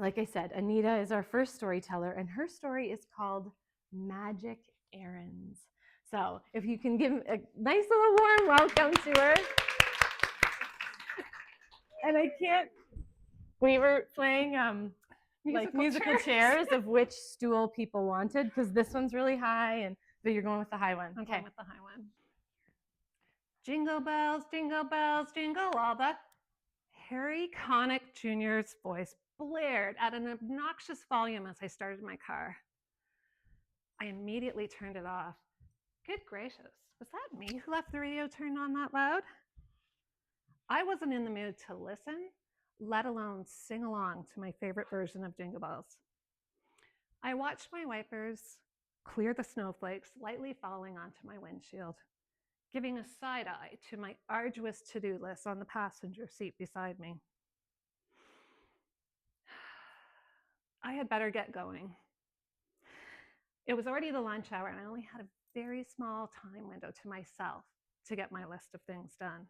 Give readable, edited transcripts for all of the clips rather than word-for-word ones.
like I said, Anita is our first storyteller, and her story is called Magic Errands. So if you can give a nice little warm welcome to her. And I can't, we were playing musical chairs of which stool people wanted, because this one's really high, but you're going with the high one. I'm going with the high one. Jingle bells, jingle all the. Harry Connick Jr.'s voice blared at an obnoxious volume as I started my car. I immediately turned it off. Good gracious, was that me who left the radio turned on that loud? I wasn't in the mood to listen, let alone sing along to my favorite version of Jingle Bells. I watched my wipers clear the snowflakes lightly falling onto my windshield, giving a side eye to my arduous to-do list on the passenger seat beside me. I had better get going. It was already the lunch hour, and I only had a very small time window to myself to get my list of things done.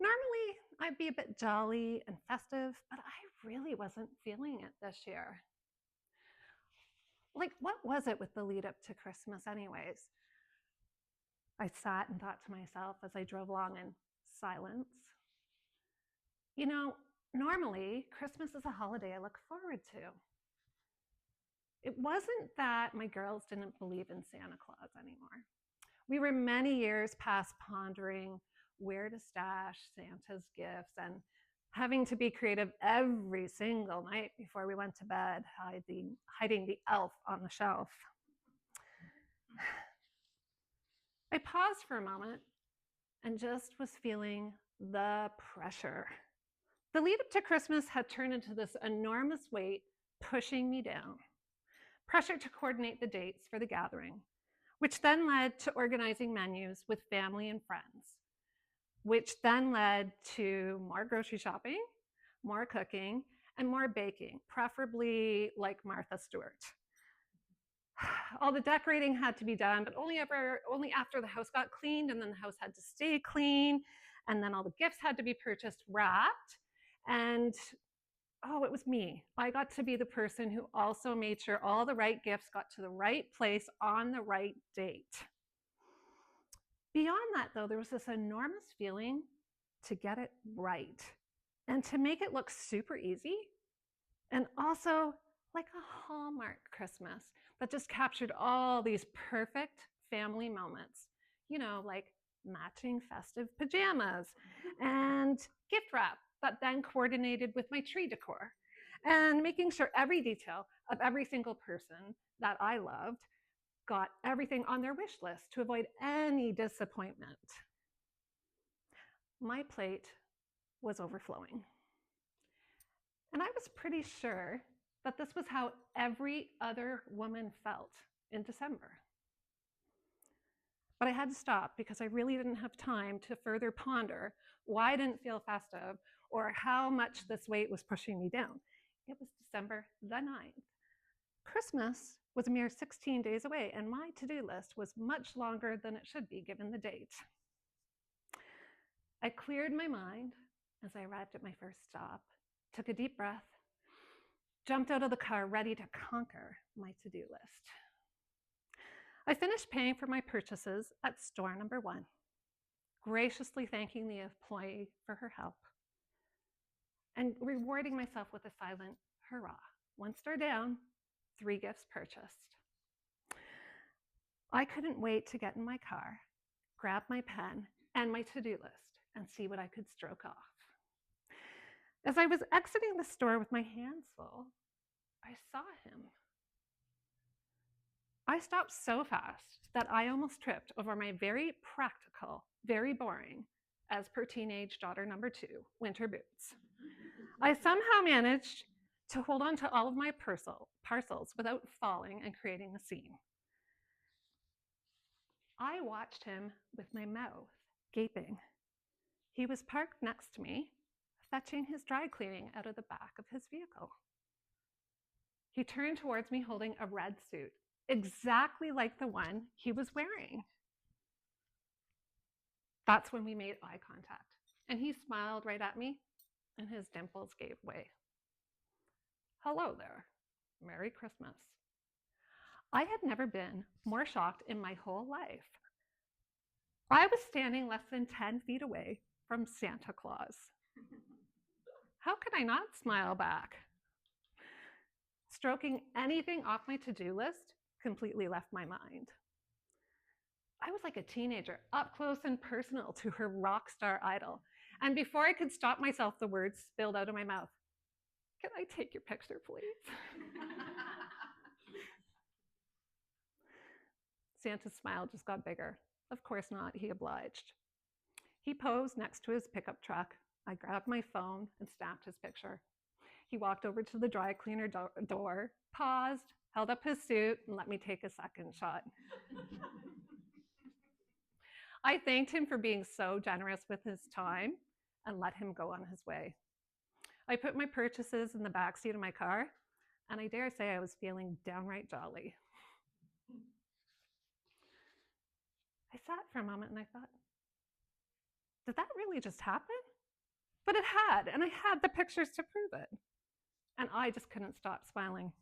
Normally, I'd be a bit jolly and festive, but I really wasn't feeling it this year. Like, what was it with the lead up to Christmas anyways? I sat and thought to myself as I drove along in silence. You know, normally, Christmas is a holiday I look forward to. It wasn't that my girls didn't believe in Santa Claus anymore. We were many years past pondering where to stash Santa's gifts and having to be creative every single night before we went to bed, hiding the elf on the shelf. I paused for a moment and just was feeling the pressure. The lead up to Christmas had turned into this enormous weight pushing me down. Pressure to coordinate the dates for the gathering, which then led to organizing menus with family and friends, which then led to more grocery shopping, more cooking, and more baking, preferably like Martha Stewart. All the decorating had to be done, but only after the house got cleaned, and then the house had to stay clean, and then all the gifts had to be purchased, wrapped, and it was me. I got to be the person who also made sure all the right gifts got to the right place on the right date. Beyond that, though, there was this enormous feeling to get it right and to make it look super easy, and also like a Hallmark Christmas that just captured all these perfect family moments, like matching festive pajamas and gift wrap that then coordinated with my tree decor, and making sure every detail of every single person that I loved got everything on their wish list to avoid any disappointment. My plate was overflowing. And I was pretty sure that this was how every other woman felt in December. But I had to stop because I really didn't have time to further ponder why I didn't feel festive or how much this weight was pushing me down. It was December the 9th. Christmas was a mere 16 days away, and my to-do list was much longer than it should be given the date. I cleared my mind as I arrived at my first stop, took a deep breath, jumped out of the car ready to conquer my to-do list. I finished paying for my purchases at store number 1, graciously thanking the employee for her help, and rewarding myself with a silent hurrah. 1 store down, 3 gifts purchased. I couldn't wait to get in my car, grab my pen and my to-do list, and see what I could stroke off. As I was exiting the store with my hands full, I saw him. I stopped so fast that I almost tripped over my very practical, very boring, as per teenage daughter number 2, winter boots. I somehow managed to hold on to all of my parcels without falling and creating a scene. I watched him with my mouth gaping. He was parked next to me, fetching his dry cleaning out of the back of his vehicle. He turned towards me holding a red suit, exactly like the one he was wearing. That's when we made eye contact, and he smiled right at me, and his dimples gave way. Hello there. Merry Christmas. I had never been more shocked in my whole life. I was standing less than 10 feet away from Santa Claus. How could I not smile back? Stroking anything off my to-do list completely left my mind. I was like a teenager, up close and personal to her rock star idol. And before I could stop myself, the words spilled out of my mouth. Can I take your picture, please? Santa's smile just got bigger. Of course not, he obliged. He posed next to his pickup truck. I grabbed my phone and snapped his picture. He walked over to the dry cleaner door, paused, held up his suit, and let me take a second shot. I thanked him for being so generous with his time and let him go on his way. I put my purchases in the backseat of my car, and I dare say I was feeling downright jolly. I sat for a moment and I thought, did that really just happen? But it had, and I had the pictures to prove it. And I just couldn't stop smiling.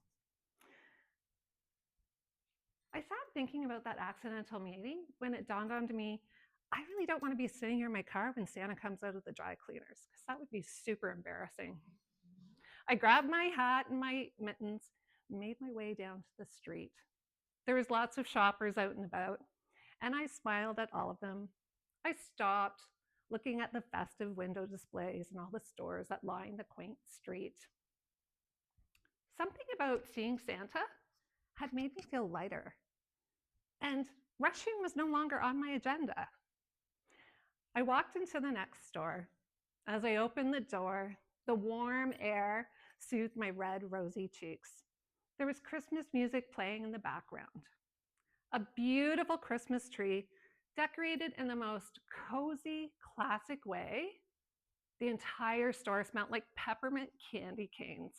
I sat thinking about that accidental meeting when it dawned on me, I really don't want to be sitting here in my car when Santa comes out of the dry cleaners, because that would be super embarrassing. I grabbed my hat and my mittens, and made my way down to the street. There was lots of shoppers out and about, and I smiled at all of them. I stopped, looking at the festive window displays and all the stores that line the quaint street. Something about seeing Santa had made me feel lighter, and rushing was no longer on my agenda. I walked into the next store. As I opened the door, the warm air soothed my red, rosy cheeks. There was Christmas music playing in the background. A beautiful Christmas tree decorated in the most cozy, classic way. The entire store smelled like peppermint candy canes.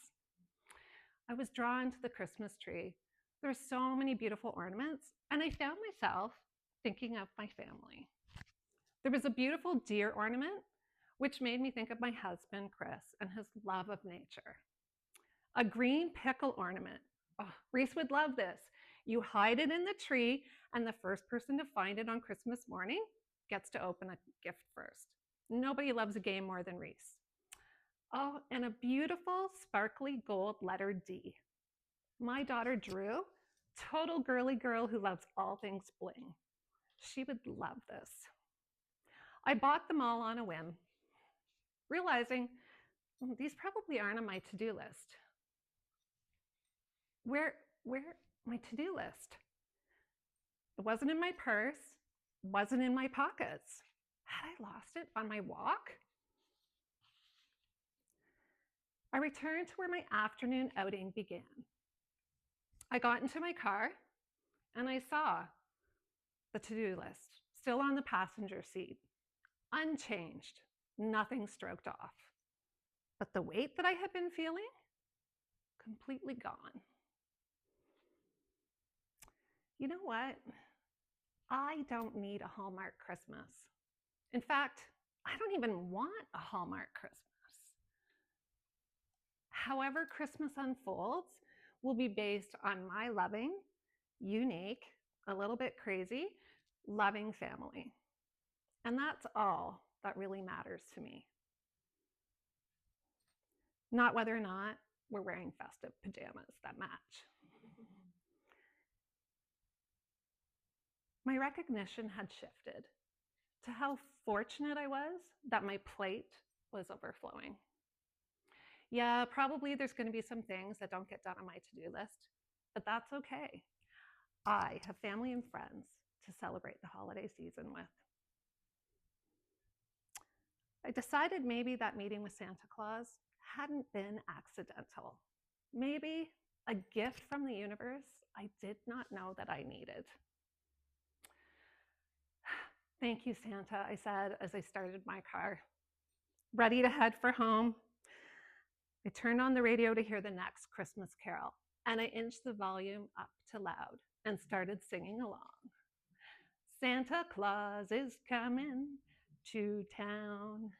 I was drawn to the Christmas tree. There were so many beautiful ornaments, and I found myself thinking of my family. There was a beautiful deer ornament, which made me think of my husband, Chris, and his love of nature. A green pickle ornament. Oh, Reese would love this. You hide it in the tree, and the first person to find it on Christmas morning gets to open a gift first. Nobody loves a game more than Reese. Oh, and a beautiful sparkly gold letter D. My daughter Drew, total girly girl who loves all things bling. She would love this. I bought them all on a whim, realizing these probably aren't on my to-do list. Where my to-do list? It wasn't in my purse, wasn't in my pockets. Had I lost it on my walk? I returned to where my afternoon outing began. I got into my car and I saw the to-do list still on the passenger seat, unchanged, nothing stroked off. But the weight that I had been feeling, completely gone. You know what? I don't need a Hallmark Christmas. In fact, I don't even want a Hallmark Christmas. However Christmas unfolds will be based on my loving, unique, a little bit crazy, loving family. And that's all that really matters to me. Not whether or not we're wearing festive pajamas that match. My recognition had shifted to how fortunate I was that my plate was overflowing. Yeah, probably there's going to be some things that don't get done on my to-do list, but that's okay. I have family and friends to celebrate the holiday season with. I decided maybe that meeting with Santa Claus hadn't been accidental. Maybe a gift from the universe I did not know that I needed. Thank you, Santa, I said as I started my car. Ready to head for home. I turned on the radio to hear the next Christmas carol, and I inched the volume up to loud and started singing along. Santa Claus is coming to town.